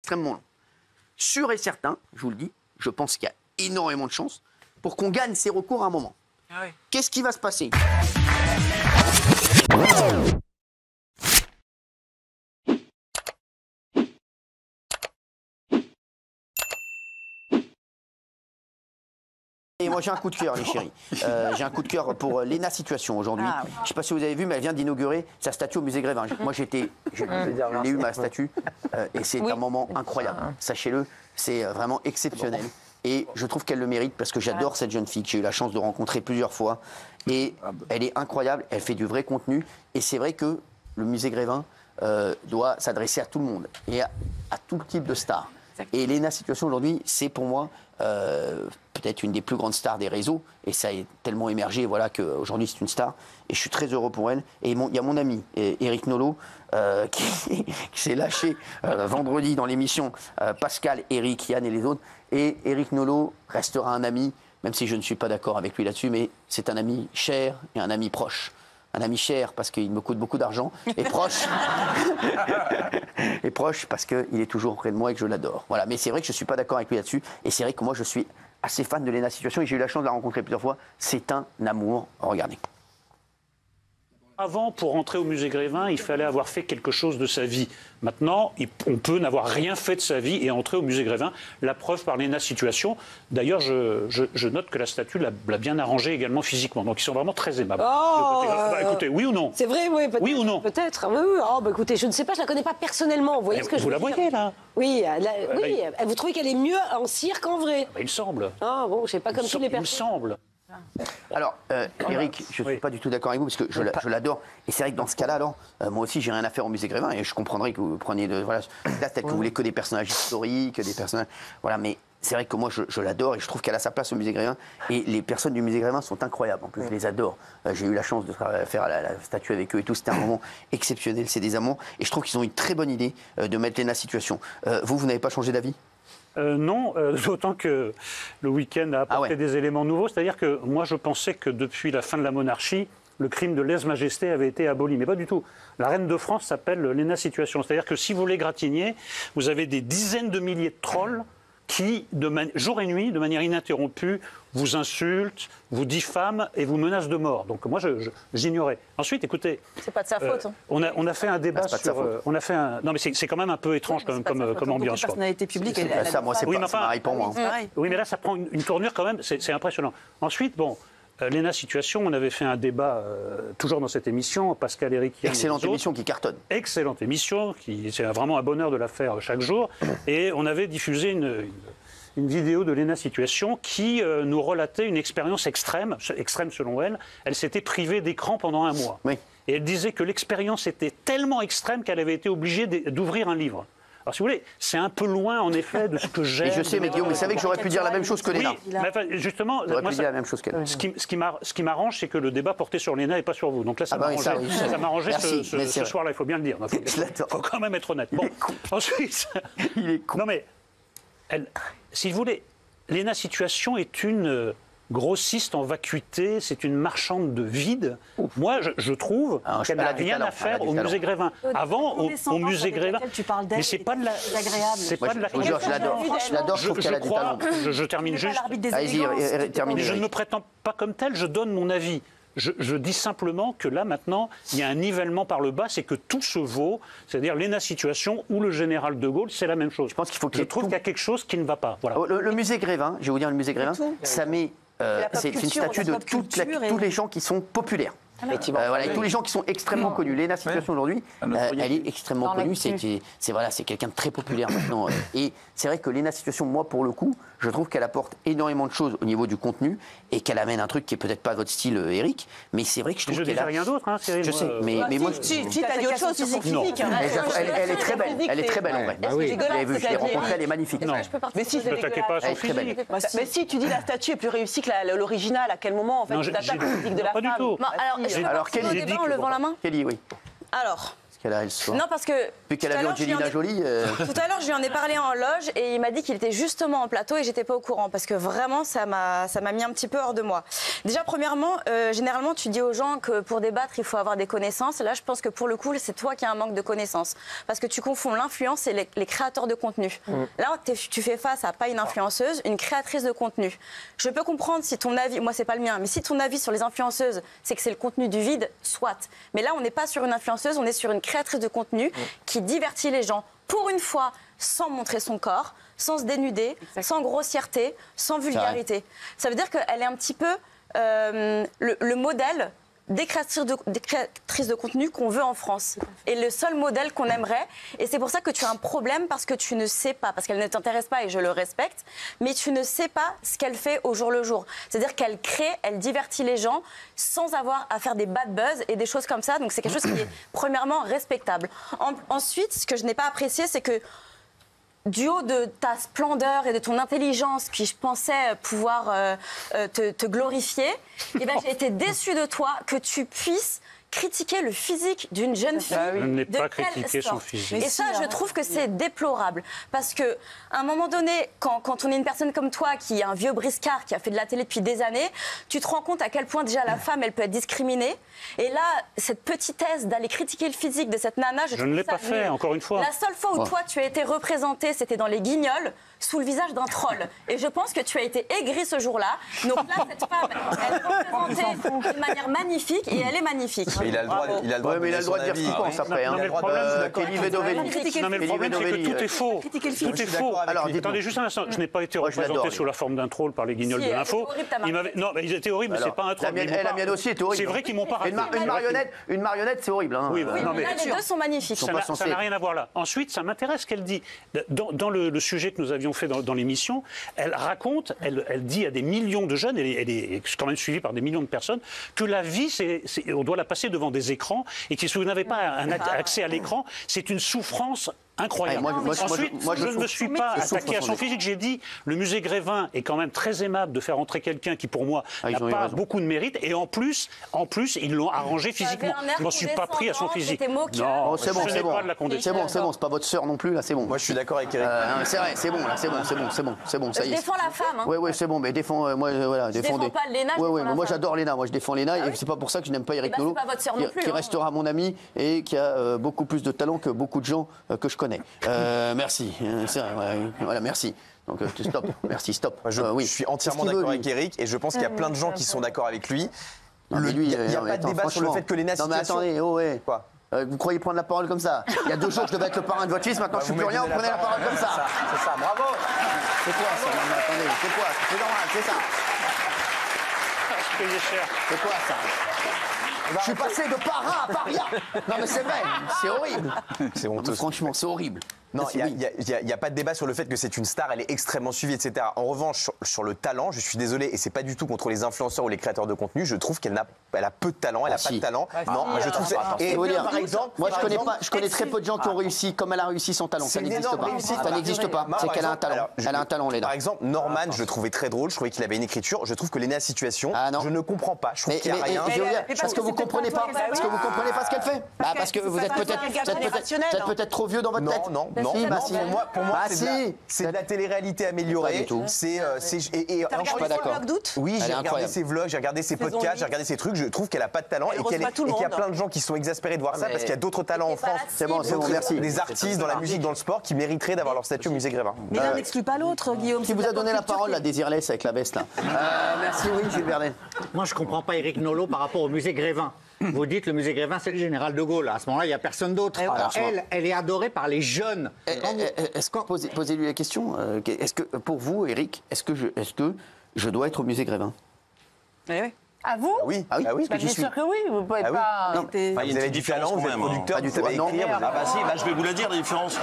extrêmement long. Sûr et certain, je vous le dis, je pense qu'il y a énormément de chances pour qu'on gagne ces recours à un moment. Ah oui. Qu'est-ce qui va se passer ? Et moi j'ai un coup de cœur les chéris, j'ai un coup de cœur pour Léna Situation aujourd'hui. Ah, oui. Je ne sais pas si vous avez vu mais elle vient d'inaugurer sa statue au musée Grévin. Moi j'ai eu ma statue et c'est un moment incroyable, sachez-le, c'est vraiment exceptionnel. Et je trouve qu'elle le mérite parce que j'adore cette jeune fille que j'ai eu la chance de rencontrer plusieurs fois. Et elle est incroyable, elle fait du vrai contenu. Et c'est vrai que le musée Grévin doit s'adresser à tout le monde et à tout type de stars. Et Léna Situation aujourd'hui, c'est pour moi peut-être une des plus grandes stars des réseaux. Et ça est tellement émergé voilà, qu'aujourd'hui c'est une star. Et je suis très heureux pour elle. Et il y a mon ami Eric Nolot qui s'est lâché vendredi dans l'émission Pascal, Eric, Yann et les autres. Et Eric Nolot restera un ami, même si je ne suis pas d'accord avec lui là-dessus, mais c'est un ami cher et un ami proche. Un ami cher parce qu'il me coûte beaucoup d'argent, et proche, et proche parce qu'il est toujours près de moi et que je l'adore. Voilà. Mais c'est vrai que je ne suis pas d'accord avec lui là-dessus, et c'est vrai que moi je suis assez fan de Léna Situation, et j'ai eu la chance de la rencontrer plusieurs fois. C'est un amour, regardez. Avant, pour rentrer au musée Grévin, il fallait avoir fait quelque chose de sa vie. Maintenant, on peut n'avoir rien fait de sa vie et entrer au musée Grévin. La preuve par Léna Situation. D'ailleurs, je note que la statue l'a bien arrangée également physiquement. Donc, ils sont vraiment très aimables. Oh, écoutez, oui ou non? C'est vrai, oui, peut-être. Oui ou non? Peut-être. Oui, oui. Oh, bah, écoutez, je ne sais pas, je la connais pas personnellement. Vous voyez ce que je veux Vous la dire? voyez, là? Oui, oui. Vous trouvez qu'elle est mieux en cire qu'en vrai? Il me semble. Ah bon, je sais pas comme tous les Il me personnes. semble. Alors, Eric, je ne suis pas du tout d'accord avec vous parce que je l'adore. Et c'est vrai que dans ce cas-là, alors, moi aussi, j'ai rien à faire au musée Grévin et je comprendrais que vous preniez voilà, là, peut-être que vous voulez que des personnages historiques, des personnages. Voilà, mais c'est vrai que moi, je l'adore et je trouve qu'elle a sa place au musée Grévin. Et les personnes du musée Grévin sont incroyables. En plus, je les adore. J'ai eu la chance de faire la statue avec eux et tout. C'était un moment exceptionnel. C'est des amours. Et je trouve qu'ils ont une très bonne idée de mettre Léna Situation. Vous n'avez pas changé d'avis ? Non, d'autant que le week-end a apporté des éléments nouveaux. C'est-à-dire que moi, je pensais que depuis la fin de la monarchie, le crime de lèse-majesté avait été aboli. Mais pas du tout. La reine de France s'appelle Léna Situation. C'est-à-dire que si vous l'égratignez, vous avez des dizaines de milliers de trolls qui, jour et nuit, de manière ininterrompue, vous insultent, vous diffament et vous menacent de mort. Donc moi, j'ignorais. Ensuite, écoutez... C'est pas de sa faute. On a fait un débat sur... on a fait un... Non, mais c'est quand même un peu étrange comme ambiance. Personnalité publique... Ça, moi, c'est pareil pour moi. Oui, mais là, ça prend une tournure quand même, c'est impressionnant. Ensuite, bon... Léna Situation, on avait fait un débat, toujours dans cette émission, Pascal, Eric, Yann, excellente émission qui cartonne. Excellente émission, c'est vraiment un bonheur de la faire chaque jour. Et on avait diffusé une vidéo de Léna Situation qui nous relatait une expérience extrême selon elle. Elle s'était privée d'écran pendant un mois. Oui. Et elle disait que l'expérience était tellement extrême qu'elle avait été obligée d'ouvrir un livre. Alors, si vous voulez, c'est un peu loin, en effet, de ce que j'aime. Et je sais, mais Guillaume, vous savez que j'aurais pu dire la même chose que Léna. Oui, mais justement, j'aurais pu dire la même chose qu'elle. Ce qui m'arrange, c'est que le débat portait sur Léna et pas sur vous. Donc là, ça m'arrangeait ce soir-là, il faut bien le dire. Il faut quand même être honnête. Bon, ensuite... Il est con. Non, mais, si vous voulez, Léna Situation est une... grossiste en vacuité, c'est une marchande de vide. Moi, je trouve qu'elle n'a rien à faire au musée Grévin. Avant, au musée Grévin... Mais c'est pas de la... C'est pas de la... Je l'adore, je trouve qu'elle a des talents. Je termine juste. Allez-y, terminez. Je ne me prétends pas comme tel, je donne mon avis. Je dis simplement que là, maintenant, il y a un nivellement par le bas, c'est que tout se vaut, c'est-à-dire Léna Situation ou le général de Gaulle, c'est la même chose. Je trouve qu'il y a quelque chose qui ne va pas. Voilà. Le musée Grévin, je vais vous dire, le musée Grévin, ça met... c'est une statue de tous les gens qui sont populaires. Voilà, et tous les gens qui sont extrêmement connus. Léna Situation aujourd'hui, elle est extrêmement connue. C'est quelqu'un de très populaire maintenant. Et c'est vrai que Léna Situation, moi pour le coup, je trouve qu'elle apporte énormément de choses au niveau du contenu et qu'elle amène un truc qui est peut-être pas votre style, Eric, mais c'est vrai que je trouve qu'elle a rien d'autre, hein, Cyril. Je sais, mais moi. Si t'as dit autre chose sur son physique. Elle est très belle. Elle est très belle en vrai. Vous l'avez vu, je l'ai rencontrée, elle est magnifique. Mais si, ne t'attaquez pas à son physique. Mais si tu dis la statue est plus réussie que l'original, à quel moment en fait tu t'attaques au physique de la femme? Pas du tout. Alors, Alors, en levant la main. Kelly, oui. Alors, Qu'elle a, elle soit. Non, parce que. Puis qu'elle a vu Angelina Jolie. Tout à l'heure, je lui en ai parlé en loge et il m'a dit qu'il était justement en plateau et j'étais pas au courant parce que vraiment, ça m'a mis un petit peu hors de moi. Déjà, premièrement, généralement, tu dis aux gens que pour débattre, il faut avoir des connaissances. Là, je pense que pour le coup, c'est toi qui as un manque de connaissances parce que tu confonds l'influence et les créateurs de contenu. Là, tu fais face à pas une influenceuse, une créatrice de contenu. Je peux comprendre si ton avis, moi, c'est pas le mien, mais si ton avis sur les influenceuses, c'est que c'est le contenu du vide, soit. Mais là, on n'est pas sur une influenceuse, on est sur une créatrice de contenu qui divertit les gens, pour une fois, sans montrer son corps, sans se dénuder, sans grossièreté, sans vulgarité. Ça veut dire qu'elle est un petit peu le modèle des créatrices de contenu qu'on veut en France. Et le seul modèle qu'on aimerait. Et c'est pour ça que tu as un problème parce que tu ne sais pas, parce qu'elle ne t'intéresse pas et je le respecte, mais tu ne sais pas ce qu'elle fait au jour le jour. C'est-à-dire qu'elle crée, elle divertit les gens sans avoir à faire des bad buzz et des choses comme ça. Donc c'est quelque chose qui est premièrement respectable. Ensuite, ce que je n'ai pas apprécié, c'est que du haut de ta splendeur et de ton intelligence, qui je pensais pouvoir te glorifier, eh ben, j'ai été déçue de toi que tu puisses critiquer le physique d'une jeune fille. Je n'ai pas quelle critiqué son sorte. physique. Et ça, je trouve que c'est déplorable. Parce qu'à un moment donné, quand on est une personne comme toi, qui est un vieux briscard, qui a fait de la télé depuis des années, tu te rends compte à quel point déjà la femme, elle peut être discriminée. Et là, cette petitesse d'aller critiquer le physique de cette nana, je ne l'ai pas fait, encore une fois. La seule fois où toi, tu as été représentée, c'était dans Les Guignols, sous le visage d'un troll. Et je pense que tu as été aigrie ce jour-là. Donc là, cette femme, elle est représentée de manière magnifique et elle est magnifique. Mais il a le droit, Mais il a le droit de dire ce qu'il pense après. Non, mais le problème, Kelly Vedovelli. Non, mais le problème, c'est que tout est faux. Tout est faux. Alors, attendez juste un instant. Je n'ai pas été représenté sous la forme d'un troll par les Guignols de l'info. Non, mais ils étaient horribles, mais c'est pas un troll. La mienne aussi est horrible. C'est vrai qu'ils m'ont pas raté. Une marionnette, c'est horrible. Oui, non, mais les deux sont magnifiques. ça n'a rien à voir là. Ensuite, ça m'intéresse ce qu'elle dit. Dans le sujet que nous avions fait dans l'émission, elle raconte, elle dit à des millions de jeunes, elle est quand même suivie par des millions de personnes, que la vie, on doit la passer devant des écrans et que si vous n'avez pas un accès à l'écran, c'est une souffrance incroyable. Ensuite, je ne me suis pas attaqué à son physique. J'ai dit, le musée Grévin est quand même très aimable de faire entrer quelqu'un qui, pour moi, n'a pas beaucoup de mérite. Et en plus, ils l'ont arrangé physiquement. Je ne m'en suis pas pris à son physique. Non, c'est bon, c'est bon. C'est bon, c'est pas votre sœur non plus, là, c'est bon. Moi, je suis d'accord avec Eric. C'est vrai, c'est bon, là, c'est bon, ça y est. Je défends la femme. Oui, c'est bon, mais défends, moi, voilà, défends pas Léna, je défends la moi femme. j'adore Léna, moi je défends Léna, et c'est pas pour ça que je n'aime pas Eric Nolot, c'est pas votre sœur non plus, qui hein. restera mon ami et qui a beaucoup plus de talent que beaucoup de gens que je connais. Merci, c'est vrai, voilà, merci. Donc stop, merci, stop. Je suis entièrement d'accord avec Eric et je pense qu'il y a plein de gens qui sont d'accord avec lui. Il n'y a pas de débat sur le fait que Léna... Non mais attendez, Quoi vous croyez prendre la parole comme ça? Il y a 2 jours, je devais être le parrain de votre fils, maintenant je suis plus rien, vous prenez la parole comme ça. C'est ça, bravo. C'est quoi ça? Non, mais attendez, c'est quoi? C'est normal, c'est ça. C'est quoi ça? Je suis passé de parrain à paria. Non mais c'est vrai, c'est horrible. C'est honteux. Franchement, c'est horrible. Non, il n'y a pas de débat sur le fait que c'est une star, elle est extrêmement suivie, etc. En revanche, sur le talent, je suis désolé, et c'est pas du tout contre les influenceurs ou les créateurs de contenu, je trouve qu'elle a peu de talent, elle n'a pas de talent. Non, je trouve et par exemple, moi je connais très peu de gens qui ont réussi comme elle a réussi sans talent. Ça n'existe pas. Ça n'existe pas. C'est qu'elle a un talent. Elle a un talent, Léna. Par exemple, Norman, je le trouvais très drôle, je trouvais qu'il avait une écriture. Je trouve que Léna Situation, je ne comprends pas. Je trouve qu'il n'y a rien. Parce que vous comprenez pas. Parce que vous comprenez pas ce qu'elle fait. Parce que vous êtes peut-être trop vieux dans votre tête. Non. Pour moi, c'est de la télé-réalité améliorée. Je suis pas d'accord. Oui, j'ai regardé ses vlogs, j'ai regardé ses podcasts, j'ai regardé ses trucs. Je trouve qu'elle a pas de talent et qu'il y a plein de gens qui sont exaspérés de voir ça parce qu'il y a d'autres talents en France. C'est bon, merci. Des artistes dans la musique, dans le sport qui mériteraient d'avoir leur statut au musée Grévin. Mais l'un n'exclut pas l'autre, Guillaume. Qui vous a donné la parole, la Désirless avec la veste là? Merci, oui, Gilles Vernet. Moi, je comprends pas Eric Nolot par rapport au musée Grévin. Vous dites le musée Grévin, c'est le général de Gaulle. À ce moment-là, il n'y a personne d'autre. Elle est adorée par les jeunes. Posez-lui la question. Est-ce que, pour vous, Eric, est-ce que je dois être au musée Grévin? Oui. À vous? Oui. Bien sûr que oui, vous ne pouvez pas... Vous avez du talent, vous êtes producteur, vous savez écrire. Ah bah si, là je vais vous la dire la différence.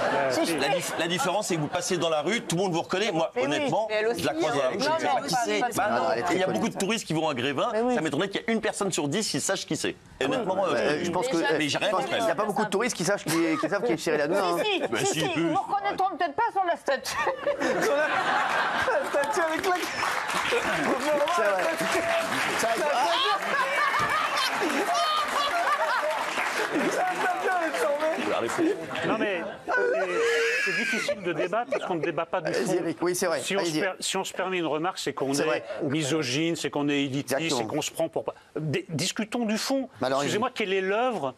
La différence c'est que vous passez dans la rue, tout le monde vous reconnaît. Moi honnêtement, je la croise dans la rue, je ne sais pas qui c'est. Il y a beaucoup de touristes qui vont à Grévin, ça m'étonnerait qu'il y ait une personne sur 10 qui sache qui c'est. Honnêtement, je pense que mais j'ai rien contre elle. Il n'y a pas beaucoup de touristes qui savent qui est Cyril Hanouna. Si, vous ne reconnaîtront peut-être pas sur la statue. La statue avec la... C'est vrai. de débattre parce qu'on ne débat pas du fond. Oui, c'est vrai. Si on se permet une remarque, c'est qu'on est misogyne, c'est qu'on est élitiste, c'est qu'on se prend pour... Discutons du fond. Excusez-moi, quelle est l'œuvre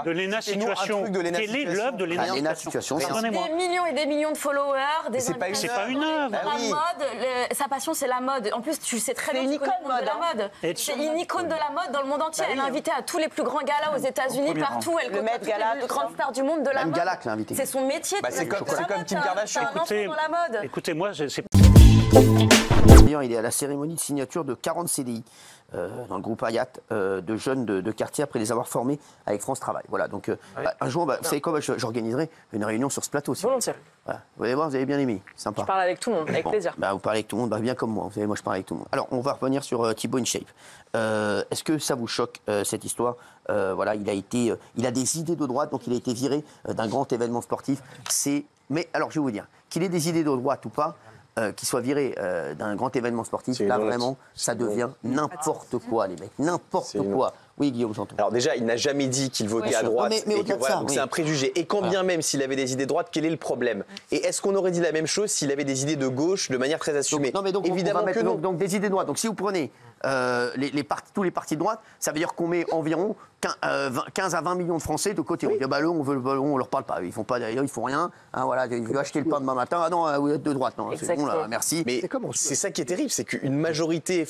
de Léna Situation? Quelle est l'œuvre de Léna Situation? Des millions et des millions de followers, des c'est pas une œuvre. La mode, sa passion, c'est la mode. En plus, tu sais très bien que c'est de la mode. C'est une icône de la mode dans le monde entier. Elle est invitée à tous les plus grands galas aux États-Unis, partout. Elle côtoie toutes les plus grandes stars du monde de la mode. C'est son métier. C'est comme Kim Kardashian. Écoutez, moi, c'est... D'ailleurs, il est à la cérémonie de signature de 40 CDI dans le groupe Hayat, de jeunes de quartier après les avoir formés avec France Travail. Voilà, donc un jour, vous savez quoi, j'organiserai une réunion sur ce plateau aussi. Volontiers. Voilà. Vous allez voir, vous avez bien aimé, sympa. Je parle avec tout le monde, avec plaisir. Vous parlez avec tout le monde, bien comme moi. Vous savez, moi je parle avec tout le monde. Alors, on va revenir sur Thibaut InShape. Est-ce que ça vous choque cette histoire? Voilà, il a des idées de droite, donc il a été viré d'un grand événement sportif. Mais alors, je vais vous dire, qu'il ait des idées de droite ou pas, qu'il soit viré d'un grand événement sportif, là vraiment, ça devient n'importe quoi, les mecs, n'importe quoi. Oui, Guillaume, j'entends. Alors déjà, il n'a jamais dit qu'il votait à droite. Mais au-delà de ça, donc c'est un préjugé. Et quand bien même s'il avait des idées de droite, quel est le problème? Et est-ce qu'on aurait dit la même chose s'il avait des idées de gauche de manière très assumée? Donc, évidemment que non. Donc des idées de droite. Donc si vous prenez tous les partis de droite, ça veut dire qu'on met environ 15 à 20 millions de Français de côté. On dit, eux, on veut le ballon, on leur parle pas. Ils font pas d'ailleurs, ils font rien. Voilà, ils veulent acheter le pain demain matin. Ah non, vous êtes de droite. Non, c'est bon là, merci. Mais c'est ça qui est terrible, c'est qu'une majorité,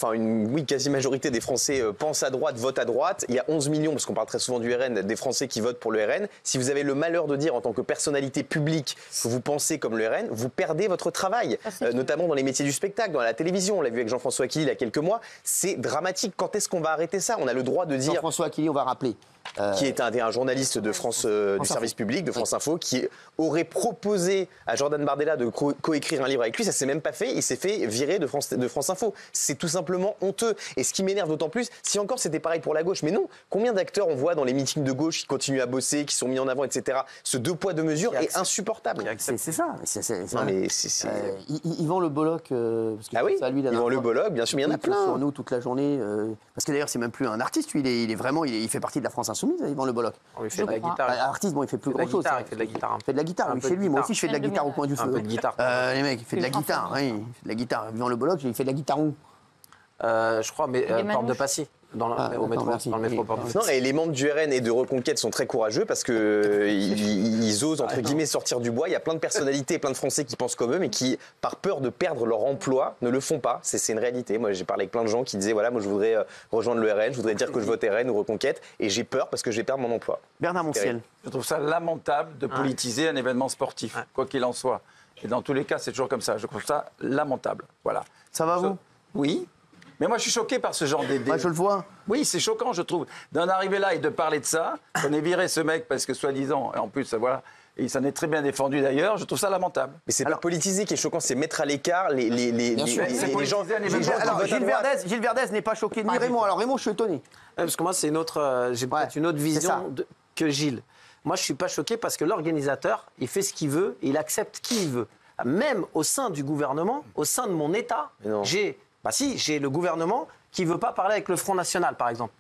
quasi-majorité des Français pensent à droite, votent à droite. Il y a 11 millions, parce qu'on parle très souvent du RN, des Français qui votent pour le RN. Si vous avez le malheur de dire en tant que personnalité publique que vous pensez comme le RN, vous perdez votre travail, notamment dans les métiers du spectacle, dans la télévision. On l'a vu avec Jean-François Aquili il y a quelques mois. C'est dramatique. Quand est-ce qu'on va arrêter ça? On a le droit de dire... Jean-François Aquili, on va rappeler. Qui est un journaliste de France, du service public, de France Info, qui aurait proposé à Jordan Bardella de coécrire un livre avec lui. Ça s'est même pas fait. Il s'est fait virer de France Info. C'est tout simplement honteux. Et ce qui m'énerve d'autant plus, si encore c'était pareil pour la gauche, mais non. Combien d'acteurs on voit dans les meetings de gauche qui continuent à bosser, qui sont mis en avant, etc. Ce deux poids deux mesures est insupportable. C'est ça. Yvan Le Bolloc. Yvan Le Bolloc, bien sûr, il y en a plein. Sur nous toute la journée. Parce que d'ailleurs, c'est même plus un artiste. Lui, il fait partie de la France Insoumise, Yvan Le Bolloc. Il fait de la guitare. Artiste, bon, il fait plus grand chose. Il fait de la guitare. Il fait de la guitare, chez lui. Moi aussi, je fais de la guitare au coin du feu. Un peu de guitare. Les mecs, il fait de la guitare. Oui, il fait de la guitare. Yvan Le Bolloc, il fait de la guitare où? Je crois, mais Porte de Passy. Dans le métro Porte de Passy. Non, et les membres du RN et de Reconquête sont très courageux parce qu'ils osent, entre guillemets, sortir du bois. Il y a plein de personnalités, plein de Français qui pensent comme eux, mais qui, par peur de perdre leur emploi, ne le font pas. C'est une réalité. Moi, j'ai parlé avec plein de gens qui disaient, voilà, moi, je voudrais rejoindre le RN, je voudrais dire que je vote RN ou Reconquête, et j'ai peur parce que je vais perdre mon emploi. Bernard Montiel. Je trouve ça lamentable de politiser un événement sportif, quoi qu'il en soit. Et dans tous les cas, c'est toujours comme ça. Je trouve ça lamentable. Voilà. Ça va, vous? Oui. Mais moi, je suis choqué par ce genre d'idée. Moi, je le vois. Oui, c'est choquant, je trouve. D'en arriver là et de parler de ça, qu'on ait viré ce mec parce que, soi-disant, et en plus, voilà, il s'en est très bien défendu d'ailleurs, je trouve ça lamentable. Mais c'est pas politiser qui est choquant, c'est mettre à l'écart les gens. Alors, Gilles Verdez n'est pas choqué, ni Raymond. Alors, Raymond, je suis étonné. Parce que moi, c'est j'ai peut-être une autre vision que Gilles. Moi, je ne suis pas choqué parce que l'organisateur, il fait ce qu'il veut et il accepte qui il veut. Même au sein du gouvernement, au sein de mon État, j'ai le gouvernement qui ne veut pas parler avec le Front National, par exemple.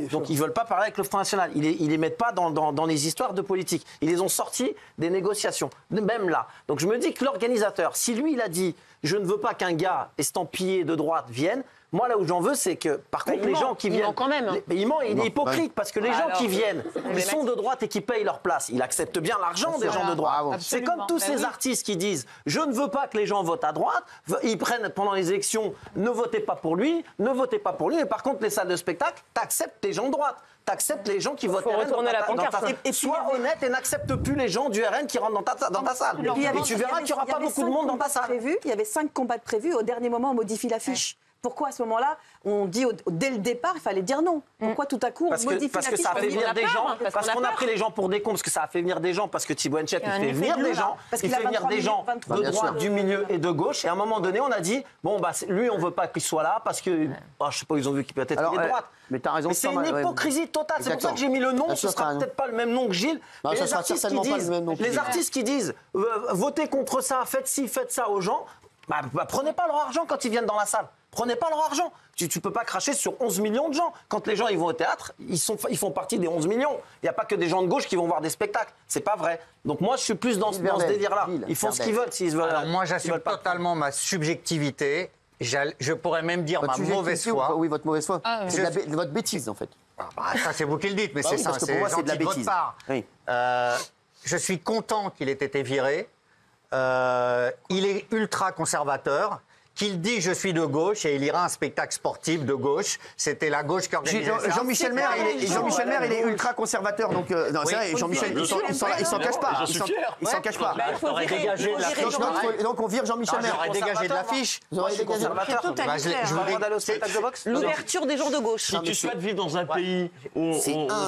Donc, ils ne veulent pas parler avec le Front National. Ils les mettent pas dans les histoires de politique. Ils les ont sortis des négociations, même là. Donc, je me dis que l'organisateur, si lui, il a dit « je ne veux pas qu'un gars estampillé de droite vienne », moi, là où j'en veux, c'est que, par contre, les gens qui viennent... Il ment quand même. Il ment, il est hypocrite, parce que les gens qui viennent, ils sont de droite et qui payent leur place. Il accepte bien l'argent des gens de droite. C'est comme tous ces artistes qui disent « je ne veux pas que les gens votent à droite », ils prennent pendant les élections « ne votez pas pour lui », « ne votez pas pour lui », et par contre, les salles de spectacle, t'acceptes les gens de droite. T'acceptes les gens qui votent RN dans ta salle. Et sois honnête et n'accepte plus les gens du RN qui rentrent dans ta salle. Et tu verras qu'il n'y aura pas beaucoup de monde dans ta salle. Il y avait 5 combats de prévus. Au dernier moment, on modifie l'affiche. Pourquoi à ce moment-là, on dit dès le départ, il fallait dire non? Pourquoi tout à coup, on modifie l'affiche? Parce que ça a fait venir des gens, parce qu'on a pris les gens pour des cons, parce que ça a fait venir des gens, parce que Thibaut InShape, il fait venir des gens, il fait venir des gens de droite, du milieu et de gauche. Et à un moment donné, on a dit, bon, bah, lui, on ne veut pas qu'il soit là, parce que, je sais pas, ils ont vu qu'il peut être de droite. Mais t'as raison. Mais c'est une hypocrisie totale. C'est pour ça que j'ai mis le nom. Ce sera peut-être pas le même nom que Gilles. Mais les artistes qui disent, votez contre ça, faites ci, faites ça aux gens, prenez pas leur argent quand ils viennent dans la salle. Prenez pas leur argent. Tu peux pas cracher sur 11 millions de gens. Quand les gens ils vont au théâtre, ils font partie des 11 millions. Il n'y a pas que des gens de gauche qui vont voir des spectacles. C'est pas vrai. Donc moi, je suis plus dans ce délire-là. Ils font ce qu'ils veulent s'ils veulent. Alors moi, j'assume totalement ma subjectivité. Je pourrais même dire ma mauvaise foi. Oui, votre mauvaise foi. C'est votre bêtise, en fait. Ça, c'est vous qui le dites, mais c'est ça. Parce que pour moi, c'est de la bêtise. Oui. Je suis content qu'il ait été viré. Il est ultra conservateur. Qu'il dit je suis de gauche et il ira à un spectacle sportif de gauche. C'était la gauche qui organisait ça. Jean-Michel Maire, il est ultra conservateur. Donc, non, c'est vrai, Jean-Michel, il s'en cache pas. Il s'en cache pas. Donc, on vire Jean-Michel Maire. J'aurais dégagé de l'affiche. L'ouverture des gens de gauche. Si tu souhaites vivre dans un pays où on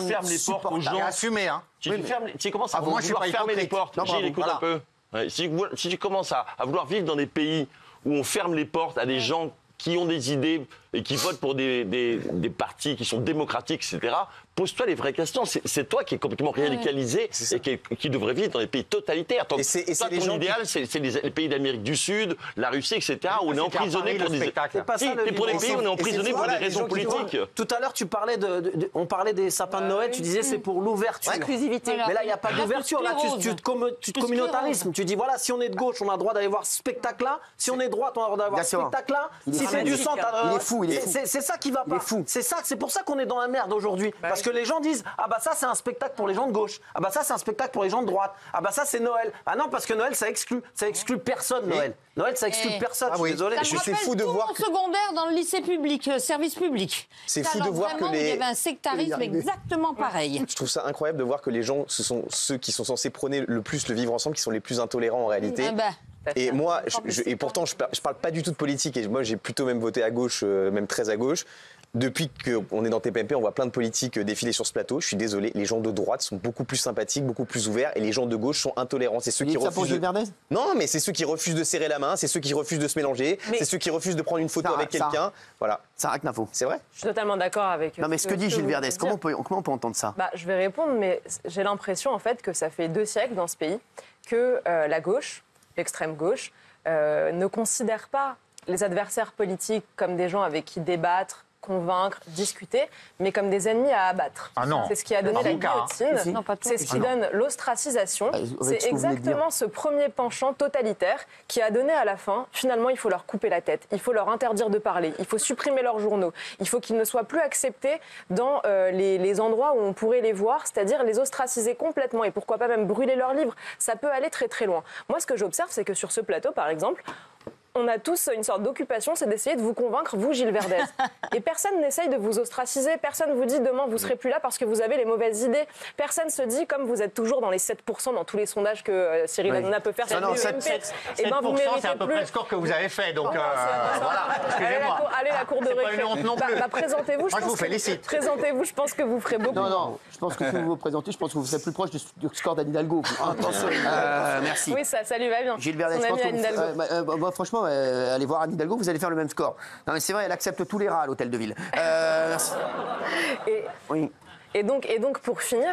ferme les portes aux gens. Assumé, hein. Tu commences à vouloir fermer les portes. Gilles, écoute un peu. Si tu commences à vouloir vivre dans des pays où on ferme les portes à des gens qui ont des idées et qui votent pour des partis qui sont démocratiques, etc., pose-toi les vraies questions. C'est toi qui es complètement radicalisé et qui devrait vivre dans des pays totalitaires. Toi, ton idéal, c'est les pays d'Amérique du Sud, la Russie, etc., où on est emprisonné pour des spectacles. Pour les pays où on est emprisonné pour des raisons politiques. Tout à l'heure, on parlait des sapins de Noël, tu disais c'est pour l'ouverture. Inclusivité. Mais là, il n'y a pas d'ouverture. Là, tu te communautarismes. Tu dis, voilà, si on est de gauche, on a le droit d'aller voir ce spectacle-là. Si on est de droite, on a le droit d'aller voir ce spectacle-là. Si c'est du centre, il est fou. C'est ça qui va pas. C'est pour ça qu'on est dans la merde aujourd'hui. Parce que les gens disent, ah bah ça c'est un spectacle pour les gens de gauche. Ah bah ça c'est un spectacle pour les gens de droite. Ah bah ça c'est Noël. Ah non, parce que Noël ça exclut personne, Noël. Noël ça exclut personne. Je suis désolé. Je suis fou de voir. Secondaire dans le lycée public, service public. C'est fou de voir que il y avait un sectarisme exactement pareil. Je trouve ça incroyable de voir que les gens, ce sont ceux qui sont censés prôner le plus le vivre ensemble, qui sont les plus intolérants en réalité. Et moi, et pourtant, je parle pas du tout de politique. Et moi, j'ai plutôt même voté à gauche, même très à gauche. Depuis qu'on est dans TPMP, on voit plein de politiques défiler sur ce plateau. Je suis désolé, les gens de droite sont beaucoup plus sympathiques, beaucoup plus ouverts, et les gens de gauche sont intolérants. C'est ceux qui refusent. Non, mais c'est ceux qui refusent de serrer la main, c'est ceux qui refusent de se mélanger, c'est ceux qui refusent de prendre une photo avec quelqu'un. Voilà. Ça arrête l'info. C'est vrai. Je suis totalement d'accord avec. Non, mais ce que dit Gilles Verdez, comment on peut entendre ça? Je vais répondre, mais j'ai l'impression en fait que ça fait 2 siècles dans ce pays que la gauche, l'extrême gauche, ne considère pas les adversaires politiques comme des gens avec qui débattre, convaincre, discuter, mais comme des ennemis à abattre. Ah non. C'est ce qui a donné la guillotine, c'est ce qui donne l'ostracisation. C'est exactement ce premier penchant totalitaire qui a donné à la fin, finalement, il faut leur couper la tête, il faut leur interdire de parler, il faut supprimer leurs journaux, il faut qu'ils ne soient plus acceptés dans les endroits où on pourrait les voir, c'est-à-dire les ostraciser complètement et pourquoi pas même brûler leurs livres. Ça peut aller très très loin. Moi, ce que j'observe, c'est que sur ce plateau, par exemple, on a tous une sorte d'occupation, c'est d'essayer de vous convaincre, vous, Gilles Verdez. Et personne n'essaye de vous ostraciser, personne vous dit demain vous serez plus là parce que vous avez les mauvaises idées. Personne se dit, comme vous êtes toujours dans les 7% dans tous les sondages que Cyril Hanouna peut faire sur l'UMP, et ben vous méritez c'est à peu près le score que vous avez fait, donc voilà, excusez-moi. Allez, la cour de récré. Pas une honte non plus. Présentez-vous, je vous félicite. Présentez-vous, je pense que vous ferez beaucoup. Non, je pense que si vous vous présentez, je pense que vous serez plus proche du score d'Anne Hidalgo. Attention. Merci. Oui, ça lui va bien. Gilles Verdez, je pense que moi, franchement, allez voir Anne Hidalgo, vous allez faire le même score. Non mais c'est vrai, elle accepte tous les rats à l'hôtel de ville. Merci. Et donc pour finir,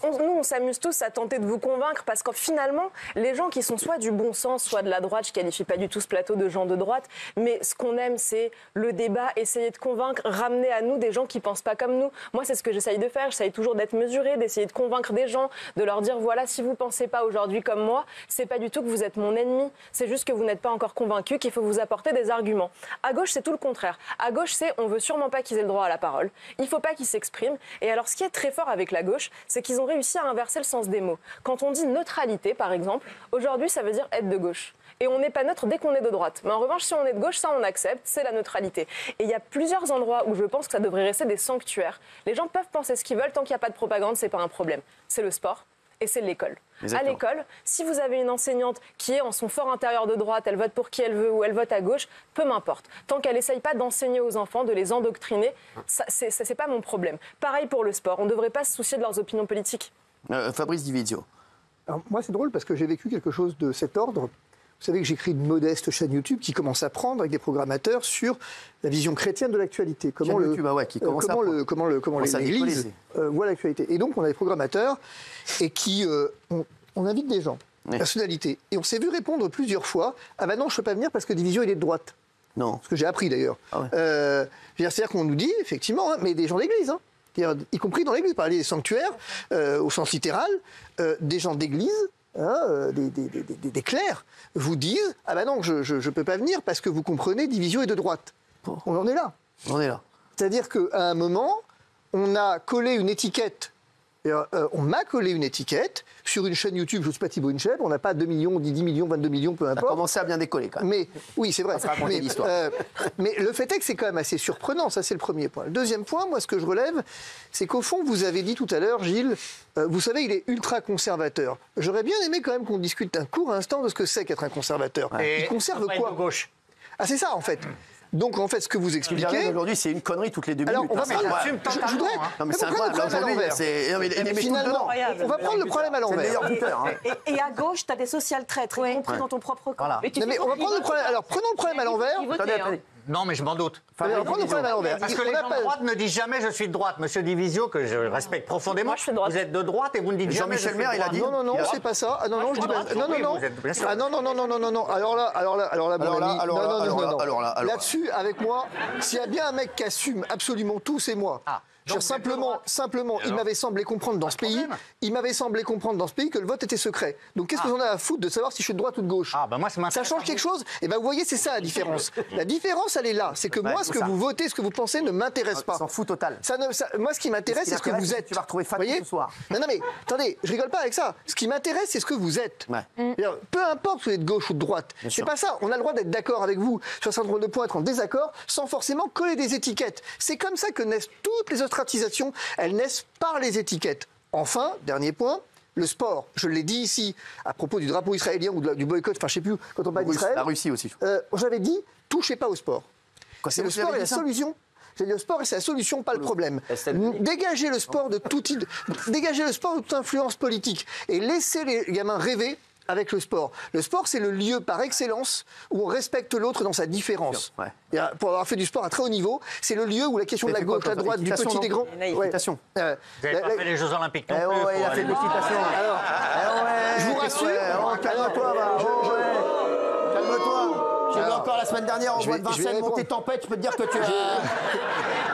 nous, on s'amuse tous à tenter de vous convaincre parce que finalement, les gens qui sont soit du bon sens, soit de la droite, je qualifie pas du tout ce plateau de gens de droite, mais ce qu'on aime, c'est le débat, essayer de convaincre, ramener à nous des gens qui pensent pas comme nous. Moi, c'est ce que j'essaye de faire. J'essaye toujours d'être mesurée, d'essayer de convaincre des gens, de leur dire voilà, si vous pensez pas aujourd'hui comme moi, c'est pas du tout que vous êtes mon ennemi. C'est juste que vous n'êtes pas encore convaincu qu'il faut vous apporter des arguments. À gauche, c'est tout le contraire. À gauche, c'est on veut sûrement pas qu'ils aient le droit à la parole. Il faut pas qu'ils s'expriment. Et alors, ce qui est très fort avec la gauche, c'est qu'ils ont réussi à inverser le sens des mots. Quand on dit neutralité, par exemple, aujourd'hui, ça veut dire être de gauche. Et on n'est pas neutre dès qu'on est de droite. Mais en revanche, si on est de gauche, ça, on accepte, c'est la neutralité. Et il y a plusieurs endroits où je pense que ça devrait rester des sanctuaires. Les gens peuvent penser ce qu'ils veulent, tant qu'il n'y a pas de propagande, c'est pas un problème. C'est le sport. Et c'est l'école. À l'école, si vous avez une enseignante qui est en son fort intérieur de droite, elle vote pour qui elle veut ou elle vote à gauche, peu m'importe. Tant qu'elle n'essaye pas d'enseigner aux enfants, de les endoctriner, c'est pas mon problème. Pareil pour le sport, on ne devrait pas se soucier de leurs opinions politiques. Fabrice Divizio. Alors, moi, c'est drôle parce que j'ai vécu quelque chose de cet ordre. Vous savez que j'écris une modeste chaîne YouTube qui commence à prendre avec des programmateurs sur la vision chrétienne de l'actualité. Comment l'Église voit l'actualité. Et donc, on a des programmateurs et qui on invite des gens, personnalités. Et on s'est vu répondre plusieurs fois « Ah ben non, je ne peux pas venir parce que Division, il est de droite ». Non. Ce que j'ai appris d'ailleurs. C'est-à-dire qu'on nous dit, effectivement, mais des gens d'église, hein, y compris dans l'église, parler des sanctuaires, au sens littéral, des gens d'église, hein, des clercs, vous disent « Ah ben non, je ne peux pas venir parce que vous comprenez division et de droite. » On en est là. On est là. C'est-à-dire qu'à un moment, on a collé une étiquette. On m'a collé une étiquette sur une chaîne YouTube, je ne suis pas Thibaut Inchep, on n'a pas 2 millions, 10 millions, 22 millions, peu importe. Ça a commencé à bien décoller quand même. Mais, oui, c'est vrai. Ça raconter l'histoire. Mais le fait est que c'est quand même assez surprenant, ça c'est le premier point. Le deuxième point, moi ce que je relève, c'est qu'au fond, vous avez dit tout à l'heure, Gilles, vous savez, il est ultra conservateur. J'aurais bien aimé quand même qu'on discute un court instant de ce que c'est qu'être un conservateur. Il conserve quoi ? Gauche. Ah c'est ça en fait. Donc en fait, ce que vous expliquez... Aujourd'hui, c'est une connerie toutes les 2 minutes. Alors, on va je voudrais... Non, mais c'est incroyable. On va prendre le problème à l'envers. C'est le meilleur buteur. Et à gauche, tu as des social traîtres, y compris dans ton propre camp. Mais on va prendre le problème... Alors, prenons le problème à l'envers. Non, mais je m'en doute. Prenons le problème à l'envers. Parce que les gens de droite ne disent jamais je suis de droite. Monsieur Divisio, que je respecte profondément, moi, je suis de droite. Vous êtes de droite et vous ne dites jamais Jean-Michel Maire, il a dit... Non, non, c'est pas ça. Ah non, non, je dis pas... Non, non, non. Ah non, non, non, non, non, non. Alors là, mon ami... Là-dessus, avec moi, s'il y a bien un mec qui assume absolument tout, c'est moi. Simplement, il m'avait semblé comprendre dans ce pays, que le vote était secret. Donc qu'est-ce que j'en ai à foutre de savoir si je suis de droite ou de gauche ? Ça change quelque chose ? Et ben vous voyez, c'est ça la différence. La différence, elle est là. C'est que moi, ce que vous votez, ce que vous pensez, ne m'intéresse pas. S'en fout total. Moi, ce qui m'intéresse, c'est ce que vous êtes. Tu vas retrouver Fatih ce soir. Non, mais attendez, je rigole pas avec ça. Ce qui m'intéresse, c'est ce que vous êtes. Peu importe que vous êtes de gauche ou de droite. C'est pas ça. On a le droit d'être d'accord avec vous sur un certain nombre de points, être en désaccord, sans forcément coller des étiquettes. C'est comme ça que naissent toutes les ostratisations, elles naissent par les étiquettes. Enfin, dernier point, le sport. Je l'ai dit ici, à propos du drapeau israélien ou du boycott, enfin je sais plus, quand on parle d'Israël. La Russie aussi. J'avais dit, touchez pas au sport. C'est le sport et la solution. J'ai dit le sport et c'est la solution, pas le problème. Dégagez le sport de toute influence politique et laissez les gamins rêver avec le sport. Le sport, c'est le lieu par excellence où on respecte l'autre dans sa différence. Pour avoir fait du sport à très haut niveau, c'est le lieu où la question de la gauche, la droite, du petit, des grands... Équitation. Vous n'avez pas fait les Jeux Olympiques non plus. Il a fait de l'équitation. Je vous rassure... Calme-toi, calme-toi. J'ai vu encore la semaine dernière, on voit de Vincennes monter tempête, je peux te dire que tu as...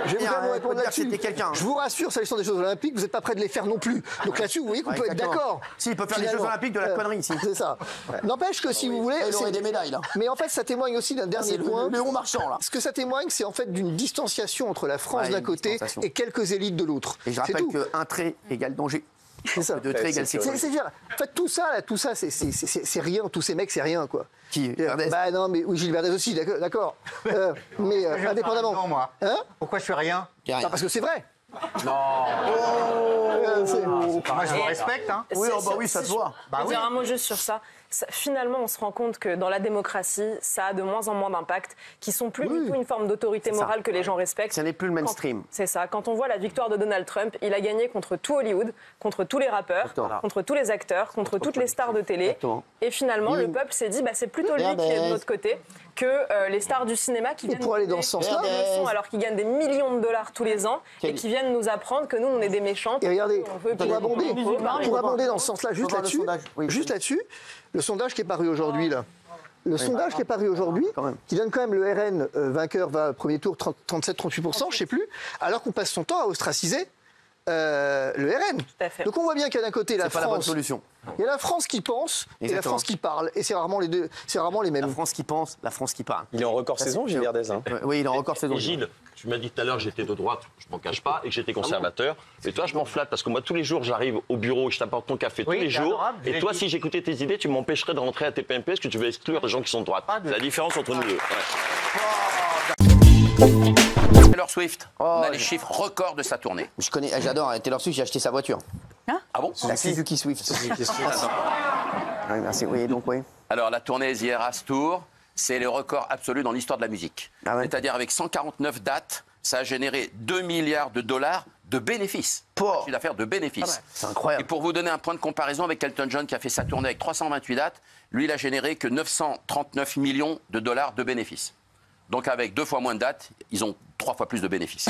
Je vais vous répondre là-dessus. quelqu'un. Je vous rassure, s'agissant des Jeux Olympiques, vous n'êtes pas prêt de les faire non plus. Donc là-dessus, vous voyez qu'on peut être d'accord. Si, il peut faire les Jeux Olympiques de la connerie ici. C'est ça. N'empêche que si vous voulez... Il aurait des médailles, là. Mais en fait, ça témoigne aussi d'un dernier point. Le Léon Marchand, là. Ce que ça témoigne, c'est en fait d'une distanciation entre la France d'un côté et quelques élites de l'autre. Et je rappelle qu'un trait égale danger. C'est ça. Deux traits égale sécurité. C'est-à-dire, en fait, tout ça, c'est rien. Tous ces mecs, c'est rien, quoi. Qui Bah non, mais oui, Gilles Verdez aussi, d'accord. Mais indépendamment. Moi. Pourquoi je fais rien? Non, parce que c'est vrai. Non. Moi, je vous respecte. Hein. Oui, bah oui, ça se voit. Je vais dire un mot juste sur ça. Finalement, on se rend compte que dans la démocratie, ça a de moins en moins d'impact, qui sont plus du tout une forme d'autorité morale que les gens respectent. Ça n'est plus le mainstream. C'est ça. Quand on voit la victoire de Donald Trump, il a gagné contre tout Hollywood, contre tous les rappeurs, contre tous les acteurs, contre toutes les stars de télé. Et finalement, le peuple s'est dit, bah, c'est plutôt lui qui est de notre côté que les stars du cinéma qui viennent pour aller dans ce sens-là, alors qu'ils gagnent des millions de dollars tous les ans et qui viennent nous apprendre que nous, on est des méchants. Et regardez, pour abonder dans ce sens-là, juste là-dessus, le sondage qui est paru aujourd'hui, là. Le sondage qui est paru aujourd'hui, qui donne quand même le RN vainqueur, va premier tour 37-38%, je ne sais plus, alors qu'on passe son temps à ostraciser le RN. Donc on voit bien qu'il y a d'un côté la France. C'est pas la bonne solution. Il y a la France qui pense et la France qui parle. Et c'est rarement les deux, c'est rarement les mêmes. La France qui pense, la France qui parle. Il est en record saison, Gilles Verdez. Oui, il est en record saison. Gilles, tu m'as dit tout à l'heure que j'étais de droite, je m'en cache pas, et que j'étais conservateur. Et toi, je m'en flatte parce que moi, tous les jours, j'arrive au bureau, je t'apporte ton café tous les jours. Et toi, si j'écoutais tes idées, tu m'empêcherais de rentrer à TPMP parce que tu veux exclure les gens qui sont de droite. C'est la différence entre nous deux. Taylor Swift, on a les chiffres records de sa tournée. J'adore Taylor Swift, j'ai acheté sa voiture. Ah bon? La Suzuki Swift. Oui, merci. Oui, donc oui. Alors, la tournée The Eras Tour, c'est le record absolu dans l'histoire de la musique. C'est-à-dire, avec 149 dates, ça a généré 2 milliards de dollars de bénéfices. Chiffre d'affaires de bénéfices. C'est incroyable. Et pour vous donner un point de comparaison avec Elton John, qui a fait sa tournée avec 328 dates, lui, il a généré que 939 millions de dollars de bénéfices. Donc, avec 2 fois moins de dates, ils ont 3 fois plus de bénéfices.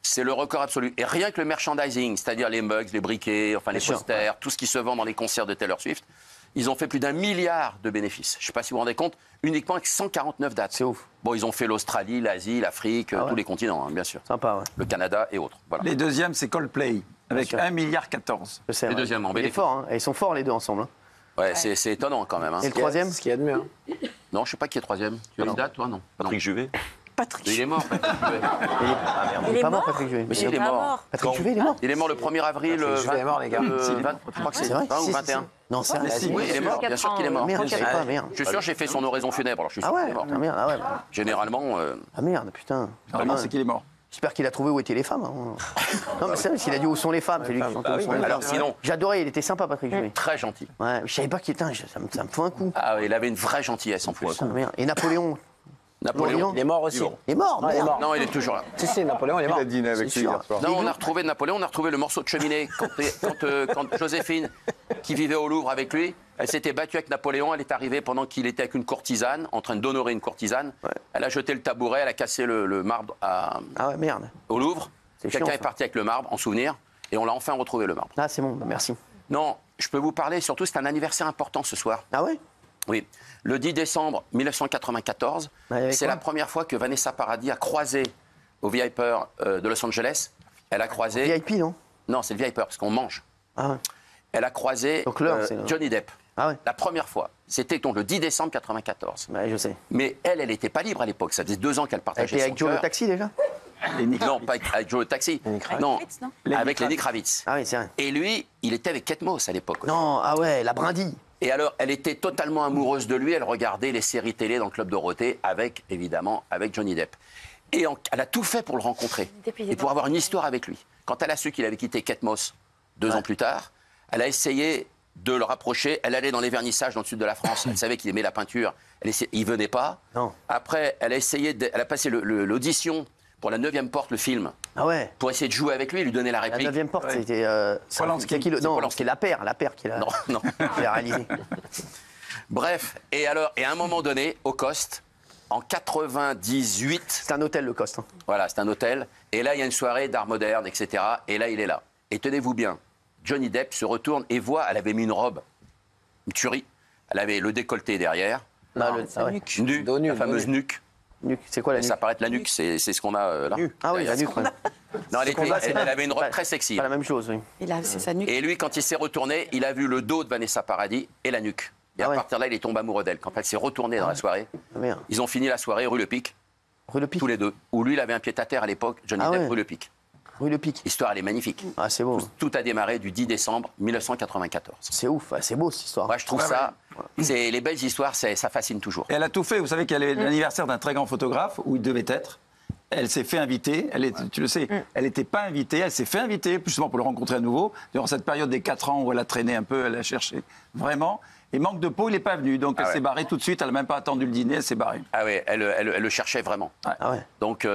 C'est le record absolu. Et rien que le merchandising, c'est-à-dire les mugs, les briquets, enfin les posters, tout ce qui se vend dans les concerts de Taylor Swift, Ils ont fait plus d'1 milliard de bénéfices. Je ne sais pas si vous vous rendez compte, uniquement avec 149 dates. C'est ouf. Bon, ils ont fait l'Australie, l'Asie, l'Afrique, tous les continents, bien sûr. Sympa, ouais. Le Canada et autres. Voilà. Les deuxièmes, c'est Coldplay, avec 1,14 milliard. Les deuxièmes en Il est bénéfice. fort, hein. Et ils sont forts les deux ensemble. Hein. Ouais, c'est étonnant quand même. Hein. Et le troisième? Ce qu'il y a de mieux. Non, je ne sais pas qui est troisième. Tu as une date, toi? Non. Patrick Juvet. Il est mort, Patrick Juvet. Il est pas mort, Patrick Juvet. Mais si, il est mort. Patrick Juvet, il est mort. Il est mort le 1er avril. Patrick Juvet est mort, les gars. Je crois que c'est 20 ou 21. Non, c'est vrai. Oui, il est mort, bien sûr qu'il est mort. Merde, je sais pas, merde. Je suis sûr, j'ai fait son oraison funèbre, alors je suis sûr Ah qu'il ouais, est mort. ah merde, ah ouais. Généralement. Ah merde, putain. Vraiment, c'est qu'il est mort. J'espère qu'il a trouvé où étaient les femmes. Hein. Non, mais c'est vrai, s'il a dit où sont les femmes, c'est lui qui chantait où sont les Alors femmes. sinon. J'adorais, il était sympa, Patrick Juvet. Très gentil. Ouais, je savais pas qu'il était. Ça me fout un coup. Ah, il avait une vraie gentillesse en plus. Putain, merde. Et Napoléon. Napoléon. Il est mort aussi. Il est mort, il est mort. Non, il est toujours là. Si, Napoléon, il est mort. Il a dîné avec lui hier soir. Non, on a retrouvé Napoléon, on a retrouvé le morceau de cheminée quand Joséphine, qui vivait au Louvre avec lui, elle s'était battue avec Napoléon, elle est arrivée pendant qu'il était avec une courtisane, en train d'honorer une courtisane. Ouais. Elle a jeté le tabouret, elle a cassé le marbre au Louvre. Quelqu'un est parti avec le marbre en souvenir et on l'a enfin retrouvé le marbre. Ah, c'est bon, merci. Non, je peux vous parler, surtout c'est un anniversaire important ce soir. Ah ouais? Oui. Le 10 décembre 1994, c'est la première fois que Vanessa Paradis a croisé au VIP de Los Angeles. Elle a croisé. VIP, non? Non, c'est le VIP parce qu'on mange. Ah ouais. Elle a croisé Johnny Depp. Ah ouais. La première fois. C'était donc le 10 décembre 1994. Ouais, je sais. Mais elle n'était pas libre à l'époque. Ça faisait 2 ans qu'elle partageait son avec Joe le taxi déjà? Non, pas avec Joe le taxi. Non, avec Lenny Kravitz. Ah oui, c'est vrai. Et lui, il était avec Kate Moss à l'époque. Non, ah ouais, la brindille. Et alors, elle était totalement amoureuse de lui. Elle regardait les séries télé dans le Club Dorothée avec, évidemment, avec Johnny Depp. Et elle a tout fait pour le rencontrer et pour avoir une histoire avec lui. Quand elle a su qu'il avait quitté Kate Moss 2 ans plus tard, elle a essayé de le rapprocher. Elle allait dans les vernissages dans le sud de la France. Elle savait qu'il aimait la peinture. Il venait pas. Non. Après, elle a essayé, elle a passé l'audition pour La 9e porte, le film. Ah ouais. Pour essayer de jouer avec lui et lui donner la réplique. La 9e porte, c'était. Non, c'était la paire qui l'a réalisé. Bref, et à un moment donné, au Coste, en 98. C'est un hôtel, le Coste. Hein. Voilà, c'est un hôtel. Et là, il y a une soirée d'art moderne, etc. Et là, il est là. Et tenez-vous bien, Johnny Depp se retourne et voit, elle avait mis une robe, une tuerie. Elle avait le décolleté derrière. Nuque. La fameuse nuque. C'est quoi la nuque? Ça paraît être la nuque, c'est ce qu'on a là. Ah oui, la nuque. Ouais. Non, elle avait une robe très sexy. Pas la même chose, oui. C'est sa nuque. Et lui, quand il s'est retourné, il a vu le dos de Vanessa Paradis et la nuque. Et à partir de là, il est tombé amoureux d'elle. Quand elle s'est retournée dans la soirée, ils ont fini la soirée rue Le Pic. Rue Le Pic. Tous les deux. Où lui, il avait un pied-à-terre à l'époque, Johnny Depp, rue Le Pic. Rue Le Pic. L'histoire, elle est magnifique. Ah, c'est beau. Tout a démarré du 10 décembre 1994. C'est ouf, c'est beau cette histoire. Moi, je trouve ça. C'est les belles histoires, ça fascine toujours. Et elle a tout fait. Vous savez qu'elle est l'anniversaire d'un très grand photographe où il devait être. Elle s'est fait inviter, tu le sais, elle n'était pas invitée, elle s'est fait inviter justement pour le rencontrer à nouveau. Durant cette période des 4 ans où elle a traîné un peu, elle a cherché vraiment. Et manque de peau, il n'est pas venu. Donc elle s'est barrée tout de suite, elle n'a même pas attendu le dîner, elle s'est barrée. Ah oui, elle le cherchait vraiment. Ah ouais. Donc.